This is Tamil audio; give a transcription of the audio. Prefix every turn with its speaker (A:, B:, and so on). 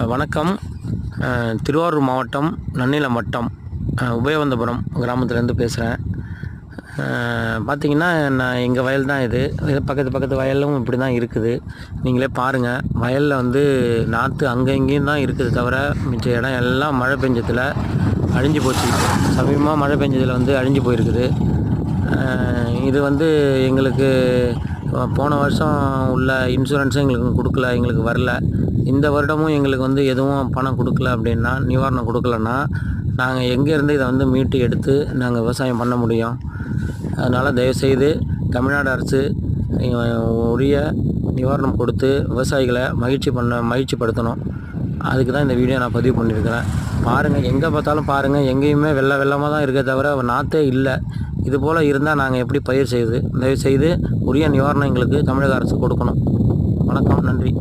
A: வணக்கம். திருவாரூர் மாவட்டம் நன்னிலம் வட்டம் உபயவந்தபுரம் கிராமத்துலேருந்து பேசுகிறேன். பார்த்திங்கன்னா நான் எங்கள் வயல் தான் இது பக்கத்து வயலும் இப்படி தான் இருக்குது. நீங்களே பாருங்கள், வயலில் வந்து நாற்று அங்கே இங்கேயும் தான் இருக்குது, தவிர மிச்ச இடம் எல்லாம் மழை பெஞ்சதில் அழிஞ்சு போச்சு. சமீபமாக மழை பெஞ்சதில் வந்து அழிஞ்சு போயிருக்குது. இது வந்து எங்களுக்கு போன வருஷம் உள்ள இன்சூரன்ஸும் எங்களுக்கு கொடுக்கல, எங்களுக்கு வரல. இந்த வருடமும் எங்களுக்கு வந்து எதுவும் பணம் கொடுக்கல. அப்படின்னா நிவாரணம் கொடுக்கலன்னா நாங்கள் எங்கேருந்து இதை வந்து மீட்டு எடுத்து நாங்கள் விவசாயம் பண்ண முடியும்? அதனால் தயவுசெய்து தமிழ்நாடு அரசு உரிய நிவாரணம் கொடுத்து விவசாயிகளை மகிழ்ச்சிப்படுத்தணும். அதுக்கு தான் இந்த வீடியோ நான் பதிவு பண்ணியிருக்கிறேன். பாருங்கள், எங்கே பார்த்தாலும் பாருங்கள், எங்கேயுமே வெள்ளமாக தான் இருக்கே தவிர நாற்றே இல்லை. இது போல் இருந்தால் நாங்கள் எப்படி பயிர் செய்யுது? தயவுசெய்து உரிய நிவாரணம் எங்களுக்கு தமிழக அரசு கொடுக்கணும். வணக்கம், நன்றி.